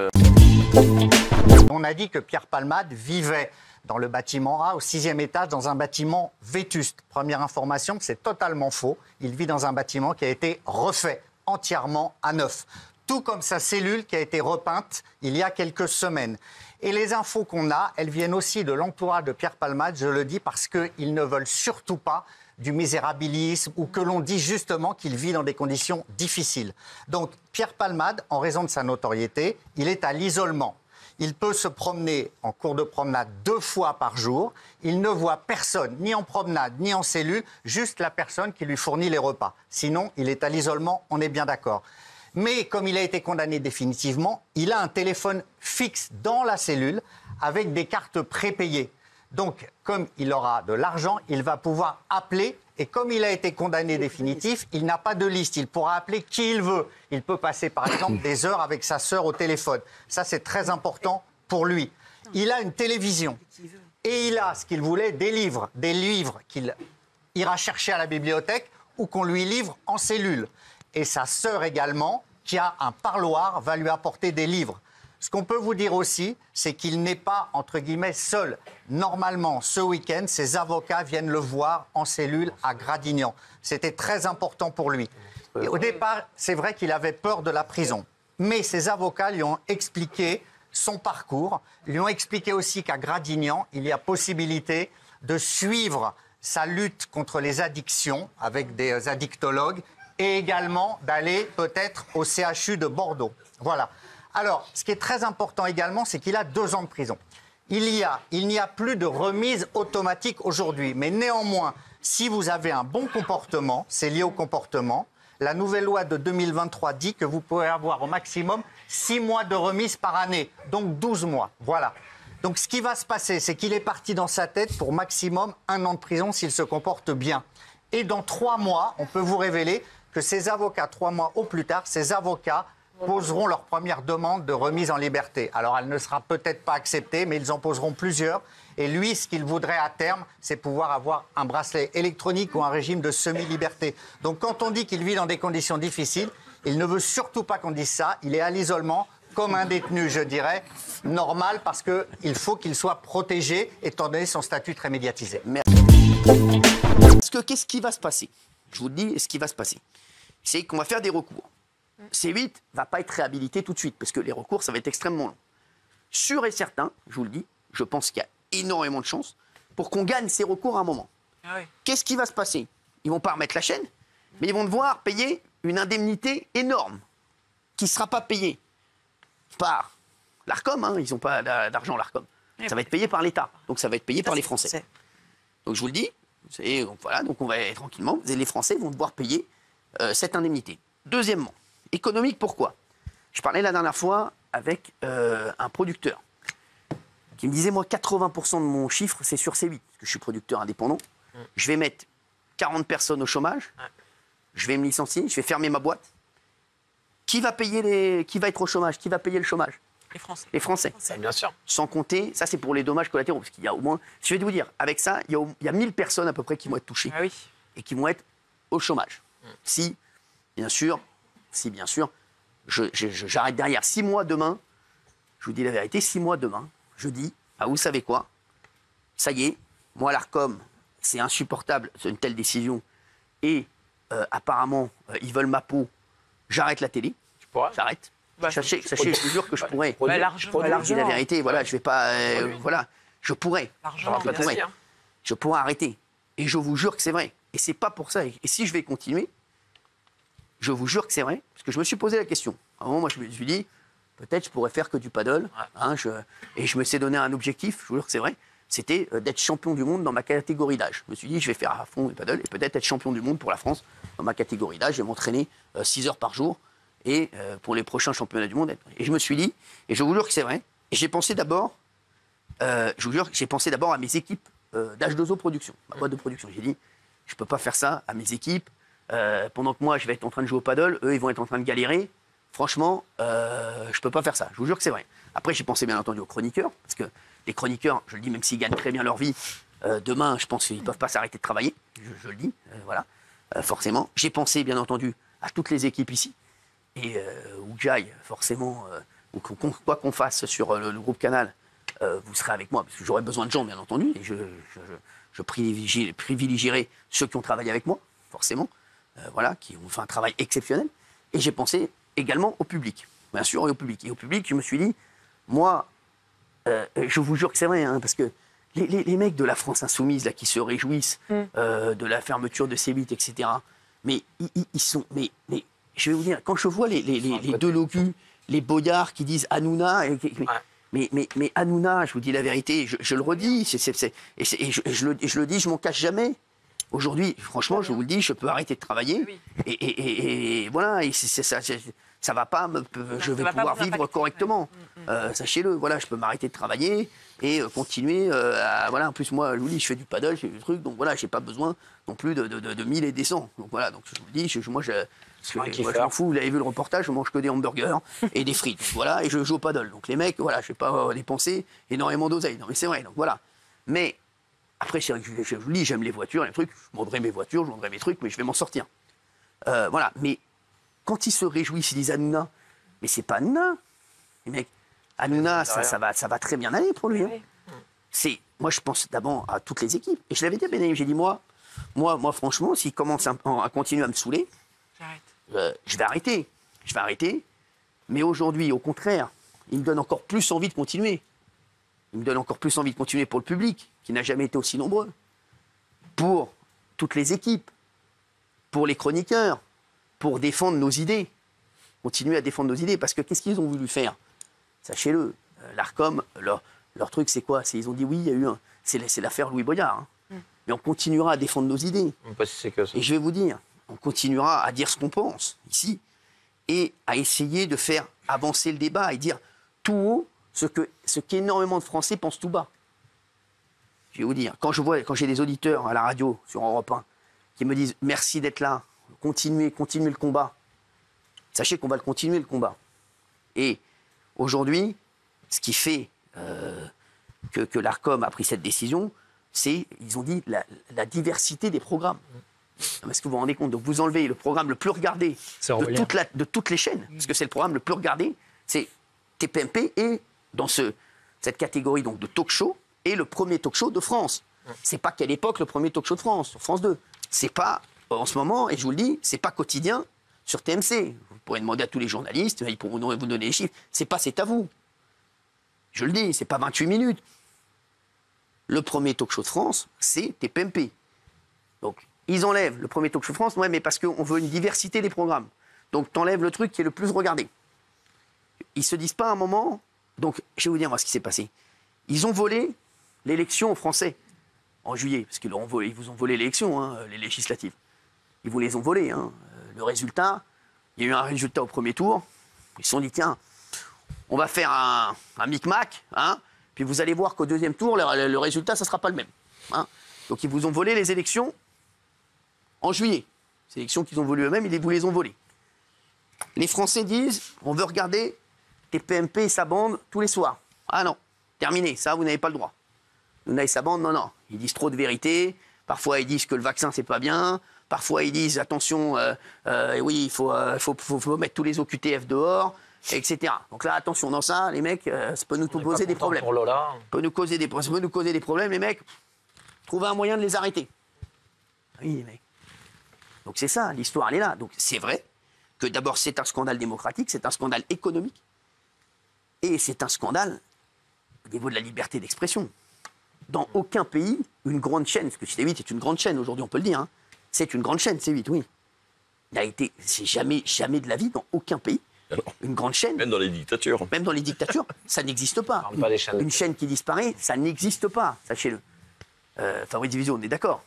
On a dit que Pierre Palmade vivait dans le bâtiment A, au 6e étage, dans un bâtiment vétuste. Première information, c'est totalement faux. Il vit dans un bâtiment qui a été refait entièrement à neuf. Tout comme sa cellule qui a été repeinte il y a quelques semaines. Et les infos qu'on a, elles viennent aussi de l'entourage de Pierre Palmade, je le dis parce qu'ils ne veulent surtout pas du misérabilisme ou que l'on dit justement qu'il vit dans des conditions difficiles. Donc Pierre Palmade, en raison de sa notoriété, il est à l'isolement. Il peut se promener en cours de promenade 2 fois par jour. Il ne voit personne, ni en promenade, ni en cellule, juste la personne qui lui fournit les repas. Sinon, il est à l'isolement, on est bien d'accord. Mais comme il a été condamné définitivement, il a un téléphone fixe dans la cellule avec des cartes prépayées. Donc, comme il aura de l'argent, il va pouvoir appeler. Et comme il a été condamné définitif, il n'a pas de liste. Il pourra appeler qui il veut. Il peut passer, par exemple, des heures avec sa sœur au téléphone. Ça, c'est très important pour lui. Il a une télévision. Et il a, ce qu'il voulait, des livres qu'il ira chercher à la bibliothèque ou qu'on lui livre en cellule. Et sa sœur également, qui a un parloir, va lui apporter des livres. Ce qu'on peut vous dire aussi, c'est qu'il n'est pas, entre guillemets, seul. Normalement, ce week-end, ses avocats viennent le voir en cellule à Gradignan. C'était très important pour lui. Et au départ, c'est vrai qu'il avait peur de la prison. Mais ses avocats lui ont expliqué son parcours, lui ont expliqué aussi qu'à Gradignan, il y a possibilité de suivre sa lutte contre les addictions avec des addictologues et également d'aller peut-être au CHU de Bordeaux. Voilà. Alors, ce qui est très important également, c'est qu'il a 2 ans de prison. Il n'y a plus de remise automatique aujourd'hui. Mais néanmoins, si vous avez un bon comportement, c'est lié au comportement, la nouvelle loi de 2023 dit que vous pouvez avoir au maximum 6 mois de remise par année, donc 12 mois. Voilà. Donc ce qui va se passer, c'est qu'il est parti dans sa tête pour maximum 1 an de prison s'il se comporte bien. Et dans 3 mois, on peut vous révéler que ces avocats, 3 mois au plus tard, ces avocats poseront leur première demande de remise en liberté. Alors elle ne sera peut-être pas acceptée, mais ils en poseront plusieurs. Et lui, ce qu'il voudrait à terme, c'est pouvoir avoir un bracelet électronique ou un régime de semi-liberté. Donc quand on dit qu'il vit dans des conditions difficiles, il ne veut surtout pas qu'on dise ça. Il est à l'isolement, comme un détenu, je dirais, normal, parce qu'il faut qu'il soit protégé, étant donné son statut très médiatisé. Parce que qu'est-ce qui va se passer? Je vous le dis, ce qui va se passer, c'est qu'on va faire des recours. C8 ne va pas être réhabilité tout de suite, parce que les recours, ça va être extrêmement long. Sûr et certain, je vous le dis, je pense qu'il y a énormément de chances pour qu'on gagne ces recours à un moment. Ah oui. Qu'est-ce qui va se passer? Ils ne vont pas remettre la chaîne, mais ils vont devoir payer une indemnité énorme, qui ne sera pas payée par l'Arcom, hein, ils n'ont pas d'argent l'Arcom. Ça va être payé par l'État, donc ça va être payé par les Français. Donc je vous le dis, donc voilà, donc on va aller tranquillement, les Français vont devoir payer cette indemnité. Deuxièmement, économique, pourquoi? Je parlais la dernière fois avec un producteur qui me disait, moi, 80% de mon chiffre, c'est sur C8, parce que je suis producteur indépendant. Je vais mettre 40 personnes au chômage, je vais me licencier, je vais fermer ma boîte. Qui va être au chômage? Qui va payer le chômage? Les Français. Les Français. Bien sûr. Sans compter, ça c'est pour les dommages collatéraux, parce qu'il y a au moins, je vais vous dire, avec ça, il y a 1000 personnes à peu près qui vont être touchées et qui vont être au chômage. Si, bien sûr, j'arrête derrière 6 mois demain, je vous dis la vérité, 6 mois demain, je dis, ah, vous savez quoi? Ça y est, moi l'Arcom, c'est insupportable, c'est une telle décision, et apparemment, ils veulent ma peau, j'arrête la télé, j'arrête. Sachez, je vous jure que je pourrais. Je dis la vérité, voilà, je vais pas, voilà, je pourrais. Je pourrais arrêter. Et je vous jure que c'est vrai. Et c'est pas pour ça. Et si je vais continuer, je vous jure que c'est vrai, parce que je me suis posé la question. À un moment, moi, je me suis dit, peut-être je pourrais faire que du paddle. Hein, et je me suis donné un objectif, je vous jure que c'est vrai, c'était d'être champion du monde dans ma catégorie d'âge. Je me suis dit, je vais faire à fond du paddle et peut-être être champion du monde pour la France dans ma catégorie d'âge. Je vais m'entraîner 6 heures par jour et pour les prochains championnats du monde. Et je me suis dit, et je vous jure que c'est vrai, et j'ai pensé d'abord, à mes équipes d'H2O Production, ma boîte de production. J'ai dit, je ne peux pas faire ça à mes équipes. Pendant que moi, je vais être en train de jouer au paddle, eux, ils vont être en train de galérer. Franchement, je ne peux pas faire ça. Je vous jure que c'est vrai. Après, j'ai pensé bien entendu aux chroniqueurs, parce que les chroniqueurs, je le dis, même s'ils gagnent très bien leur vie, demain, je pense qu'ils ne peuvent pas s'arrêter de travailler. Je le dis, voilà, forcément. J'ai pensé bien entendu à toutes les équipes ici, et où que j'aille, forcément, quoi qu'on fasse sur le groupe Canal, vous serez avec moi, parce que j'aurai besoin de gens, bien entendu, et je privilégierai ceux qui ont travaillé avec moi, forcément, voilà, qui ont fait un travail exceptionnel. Et j'ai pensé également au public, bien sûr, et au public. Et au public, je me suis dit, moi, je vous jure que c'est vrai, hein, parce que les mecs de la France Insoumise, là, qui se réjouissent de la fermeture de C8, etc., mais ils sont... Mais je vais vous dire, quand je vois les deux locus, les boyards qui disent Hanouna... Mais Hanouna, je vous dis la vérité, je le redis, et je le dis, je m'en cache jamais. Aujourd'hui, franchement, je vous le dis, je peux arrêter de travailler, et voilà, et ça va pas, je vais pouvoir vivre correctement. Sachez-le, voilà, je peux m'arrêter de travailler et continuer. Voilà, en plus, moi, je vous dis, je fais du paddle, je fais du truc, donc voilà, j'ai pas besoin non plus de 1000 et des 100. Donc voilà, donc je vous le dis, moi, je m'en fous, vous l'avez vu le reportage, je mange que des hamburgers et des frites, voilà, et je joue au paddle. Donc les mecs, voilà, je vais pas dépenser énormément d'oseille. Non, mais c'est vrai, donc voilà. Mais après, je vous dis, j'aime les voitures, les trucs, je vendrai mes voitures, je vendrai mes trucs, mais je vais m'en sortir. Voilà, mais quand ils se réjouissent, ils disent Hanouna, mais c'est pas Hanouna, les mecs. Hanouna, ça va très bien aller pour lui. Hein. Moi, je pense d'abord à toutes les équipes. Et je l'avais dit à Benaïm, j'ai dit, moi, franchement, s'il commence à continuer à me saouler, je vais arrêter. Je vais arrêter. Mais aujourd'hui, au contraire, il me donne encore plus envie de continuer. Il me donne encore plus envie de continuer pour le public, qui n'a jamais été aussi nombreux. pour toutes les équipes, pour les chroniqueurs, pour défendre nos idées. Continuer à défendre nos idées. Parce que qu'est-ce qu'ils ont voulu faire? Sachez-le, l'ARCOM, leur truc, c'est quoi? Ils ont dit oui, il y a eu c'est l'affaire Louis Boyard. Hein. Mais on continuera à défendre nos idées. Et je vais vous dire, on continuera à dire ce qu'on pense ici et à essayer de faire avancer le débat et dire tout haut ce qu'énormément de Français pensent tout bas. Je vais vous dire, quand j'ai des auditeurs à la radio sur Europe 1 qui me disent merci d'être là, continuez le combat, sachez qu'on va le continuer le combat. Et aujourd'hui, ce qui fait que l'ARCOM a pris cette décision, c'est, ils ont dit, la diversité des programmes. Est-ce que vous vous rendez compte? Donc vous enlevez le programme le plus regardé de toutes les chaînes, parce que c'est le programme le plus regardé, c'est TPMP, et dans cette catégorie donc, de talk-show, et le premier talk-show de France. C'est pas qu'à l'époque le premier talk-show de France, sur France 2. C'est pas, en ce moment, et je vous le dis, c'est pas quotidien sur TMC. Vous pourrez demander à tous les journalistes, ils pourront vous donner les chiffres. C'est à vous. Je le dis, c'est pas 28 minutes. Le premier talk-show de France, c'est TPMP. Donc, ils enlèvent le premier talk-show de France, ouais, mais parce qu'on veut une diversité des programmes. Donc, t'enlèves le truc qui est le plus regardé. Ils se disent pas à un moment... Donc, je vais vous dire moi ce qui s'est passé. Ils ont volé l'élection aux Français en juillet, parce qu'ils vous ont volé l'élection, hein, les législatives. Ils vous les ont volées. Hein. Le résultat, il y a eu un résultat au premier tour. Ils se sont dit, tiens, on va faire un micmac, hein, puis vous allez voir qu'au deuxième tour, le résultat, ça ne sera pas le même. Hein. Donc, ils vous ont volé les élections en juillet. Ces élections qu'ils ont voulu eux-mêmes, ils vous les ont volées. Les Français disent, on veut regarder TPMP et sa bande tous les soirs. Ah non, terminé, ça, vous n'avez pas le droit. Nous, et sa bande, non. Ils disent trop de vérité. Parfois, ils disent que le vaccin, c'est pas bien. Parfois, ils disent, attention, oui, il faut mettre tous les OQTF dehors, etc. Donc là, attention, dans ça, les mecs, ça peut nous poser des problèmes. Ça peut nous causer des problèmes, les mecs. Trouvez un moyen de les arrêter. Oui, les mecs. Donc c'est ça, l'histoire, elle est là. Donc c'est vrai que d'abord, c'est un scandale démocratique, c'est un scandale économique, et c'est un scandale au niveau de la liberté d'expression. Dans aucun pays, une grande chaîne, parce que C8 est une grande chaîne, aujourd'hui on peut le dire, hein, c'est une grande chaîne, C8, oui. C'est jamais de la vie, dans aucun pays, une grande chaîne. Même dans les dictatures. Même dans les dictatures, ça n'existe pas. Une chaîne qui disparaît, ça n'existe pas, sachez-le. Fabrice Division, on est d'accord.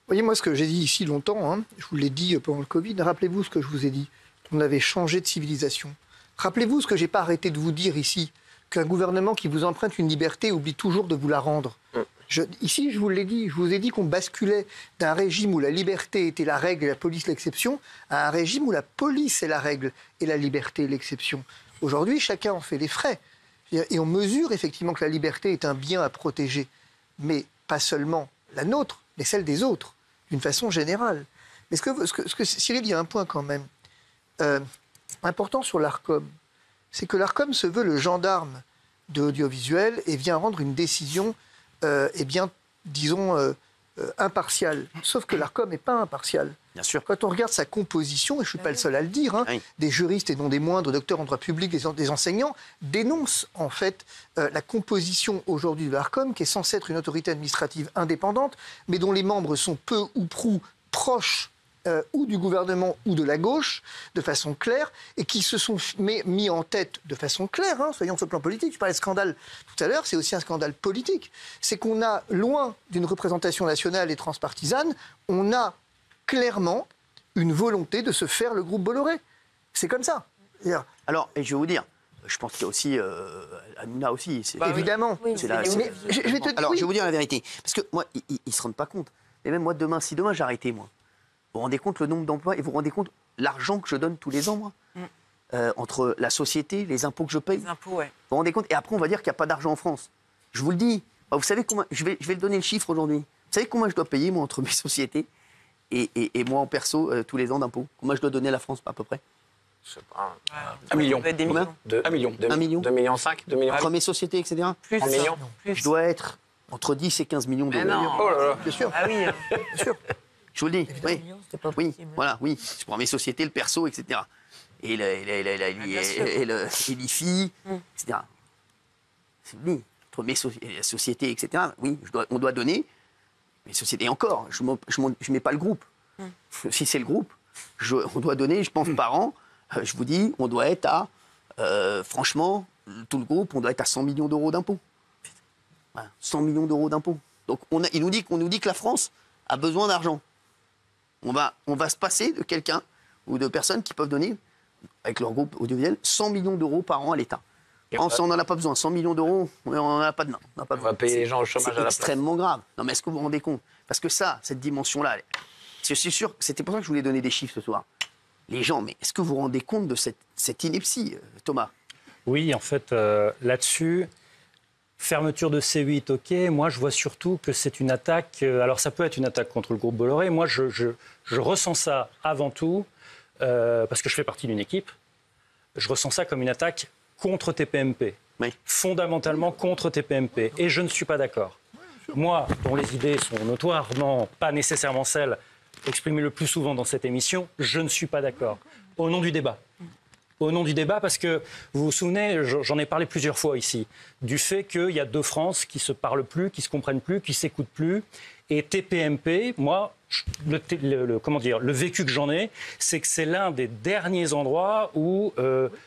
Vous voyez, moi, ce que j'ai dit ici longtemps, hein, je vous l'ai dit pendant le Covid, rappelez-vous ce que je vous ai dit. On avait changé de civilisation. Rappelez-vous ce que je n'ai pas arrêté de vous dire ici, qu'un gouvernement qui vous emprunte une liberté oublie toujours de vous la rendre. Ici, je vous l'ai dit, je vous ai dit qu'on basculait d'un régime où la liberté était la règle et la police l'exception, à un régime où la police est la règle et la liberté l'exception. Aujourd'hui, chacun en fait les frais. Et on mesure effectivement que la liberté est un bien à protéger, mais pas seulement la nôtre, mais celle des autres, d'une façon générale. Mais Cyril, il y a un point quand même important sur l'ARCOM. C'est que l'ARCOM se veut le gendarme de l'audiovisuel et vient rendre une décision, impartiale. Sauf que l'ARCOM n'est pas impartial. Bien sûr. Quand on regarde sa composition, et je ne suis pas le seul à le dire, hein, des juristes et non des moindres, docteurs en droit public, des enseignants, dénoncent en fait la composition aujourd'hui de l'ARCOM, qui est censée être une autorité administrative indépendante, mais dont les membres sont peu ou prou proches ou du gouvernement ou de la gauche, de façon claire, et qui se sont mis en tête de façon claire, hein, soyons sur le plan politique. Je parlais de scandale tout à l'heure, c'est aussi un scandale politique. C'est qu'on a, loin d'une représentation nationale et transpartisane, on a clairement une volonté de se faire le groupe Bolloré. C'est comme ça. Alors, et je vais vous dire, je pense qu'il y a aussi Hanouna aussi. Évidemment. Oui. Je vais vous dire la vérité. Parce que moi, ils ne se rendent pas compte. Et même moi, si demain j'arrêtais, moi, vous vous rendez compte le nombre d'emplois et vous vous rendez compte l'argent que je donne tous les ans, moi entre la société, les impôts que je paye. Les impôts, ouais. Vous vous rendez compte? Et après, on va dire qu'il n'y a pas d'argent en France. Je vous le dis. Vous savez combien... Je vais le donner le chiffre aujourd'hui. Vous savez combien je dois payer, moi, entre mes sociétés et moi, en perso, tous les ans d'impôts? Combien je dois donner à la France, à peu près? Je sais pas. 1 million. Combien? 1 million. 1 million. 2,5 millions, 2 millions. Entre mes sociétés, etc. Plus. 1 million. Je dois être entre 10 et 15 millions d'euros. Non. Oh là là. Bien sûr. Ah oui. Bien sûr. Je vous le dis. Oui. Oui. Voilà, oui. Je prends mes sociétés, le perso, etc. Et l'IFI, etc. Oui. Entre mes sociétés, etc. Oui, on doit donner Mais société, et encore, je ne mets pas le groupe. Si c'est le groupe, on doit donner, je pense, par an, je vous dis, on doit être à, franchement, tout le groupe, on doit être à 100 millions d'euros d'impôts. Voilà, 100 millions d'euros d'impôts. Donc on nous dit que la France a besoin d'argent. On va se passer de quelqu'un ou de personnes qui peuvent donner, avec leur groupe audiovisuel, 100 millions d'euros par an à l'État. On n'en a pas besoin. 100 millions d'euros, on n'en a pas de. On va payer les gens au chômage à la place. C'est extrêmement grave. Non, mais est-ce que vous vous rendez compte? Parce que ça, cette dimension-là, je suis sûr, c'était pour ça que je voulais donner des chiffres ce soir. Les gens, mais est-ce que vous vous rendez compte de cette ineptie, Thomas? Oui, en fait, là-dessus, fermeture de C8, ok. Moi, je vois surtout que c'est une attaque. Alors, ça peut être une attaque contre le groupe Bolloré. Moi, je ressens ça avant tout, parce que je fais partie d'une équipe. Je ressens ça comme une attaque contre TPMP. Oui. Fondamentalement contre TPMP. Et je ne suis pas d'accord. Moi, dont les idées sont notoirement pas nécessairement celles exprimées le plus souvent dans cette émission, je ne suis pas d'accord. Au nom du débat. Au nom du débat, parce que vous vous souvenez, j'en ai parlé plusieurs fois ici, du fait qu'il y a deux France qui se parlent plus, qui se comprennent plus, qui s'écoutent plus. Et TPMP, moi, le vécu que j'en ai, c'est que c'est l'un des derniers endroits où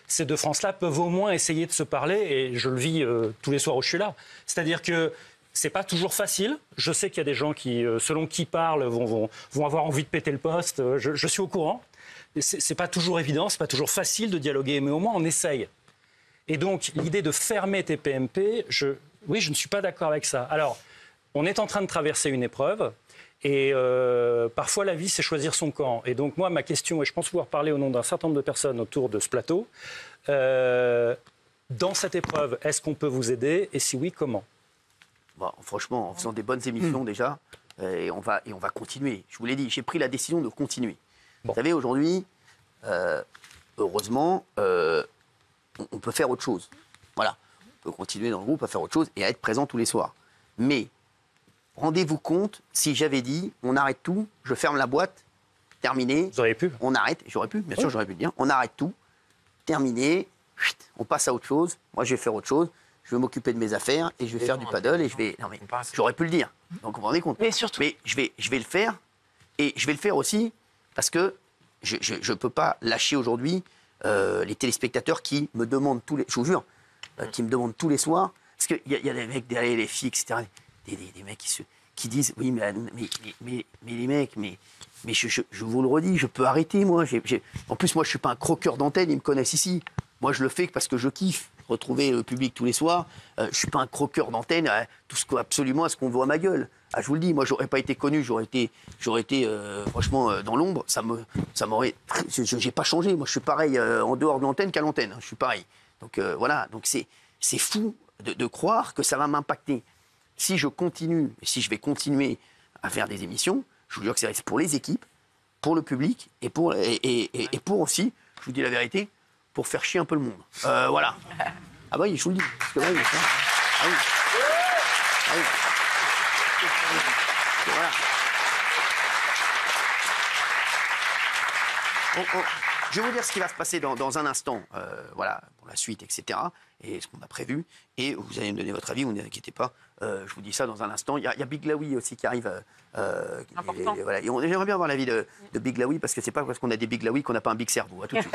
ces deux France-là peuvent au moins essayer de se parler, et je le vis tous les soirs où je suis là. C'est-à-dire que c'est pas toujours facile. Je sais qu'il y a des gens qui, selon qui parlent, vont avoir envie de péter le poste. Je suis au courant. C'est pas toujours évident, c'est pas toujours facile de dialoguer, mais au moins on essaye. Et donc, l'idée de fermer TPMP, je ne suis pas d'accord avec ça. Alors, on est en train de traverser une épreuve, et parfois la vie, c'est choisir son camp. Et donc, moi, ma question, et je pense pouvoir parler au nom d'un certain nombre de personnes autour de ce plateau, dans cette épreuve, est-ce qu'on peut vous aider, et si oui, comment? Bon, franchement, en faisant des bonnes émissions déjà, et on va continuer. Je vous l'ai dit, j'ai pris la décision de continuer. Bon. Vous savez, aujourd'hui, heureusement, on peut faire autre chose. Voilà, on peut continuer dans le groupe à faire autre chose et à être présent tous les soirs. Mais rendez-vous compte, si j'avais dit, on arrête tout, je ferme la boîte, terminé. Vous auriez pu. On arrête, j'aurais pu, bien sûr, j'aurais pu le dire. On arrête tout, terminé, on passe à autre chose. Moi, je vais faire autre chose. Je vais m'occuper de mes affaires et je vais faire du paddle et je vais. Non mais j'aurais pu le dire. Donc vous vous rendez compte. Mais surtout. Mais je vais le faire et je vais le faire aussi parce que je ne peux pas lâcher aujourd'hui les téléspectateurs qui me demandent tous les. Je vous jure, qui me demandent tous les soirs parce qu'il y a des mecs derrière les filles, etc. Des mecs qui disent oui mais les mecs mais je vous le redis, je peux arrêter moi. En plus moi je suis pas un croqueur d'antenne, ils me connaissent ici. Moi je le fais parce que je kiffe. Retrouver le public tous les soirs. Je ne suis pas un croqueur d'antenne, absolument à ce qu'on voit ma gueule. Ah, je vous le dis, moi, j'aurais pas été connu, j'aurais été franchement dans l'ombre. Ça m'aurait. J'ai pas changé. Moi, je suis pareil en dehors de l'antenne qu'à l'antenne. Je suis pareil. Donc voilà. Donc c'est fou de croire que ça va m'impacter. Si je continue, si je vais continuer à faire des émissions, je vous jure que c'est pour les équipes, pour le public et pour aussi, je vous dis la vérité, pour faire chier un peu le monde. Voilà. Ah bah oui, je vous le dis. Parce que là, ah oui. Ah oui. Voilà. Je vais vous dire ce qui va se passer dans un instant, voilà, pour la suite, etc. Et ce qu'on a prévu. Et vous allez me donner votre avis, vous n'inquiétez pas. Je vous dis ça dans un instant. Il y a Big Laoui aussi qui arrive. Important. Et voilà. J'aimerais bien avoir l'avis de Big Laoui, parce que c'est pas parce qu'on a des Big Laoui qu'on n'a pas un Big cerveau. À tout de suite.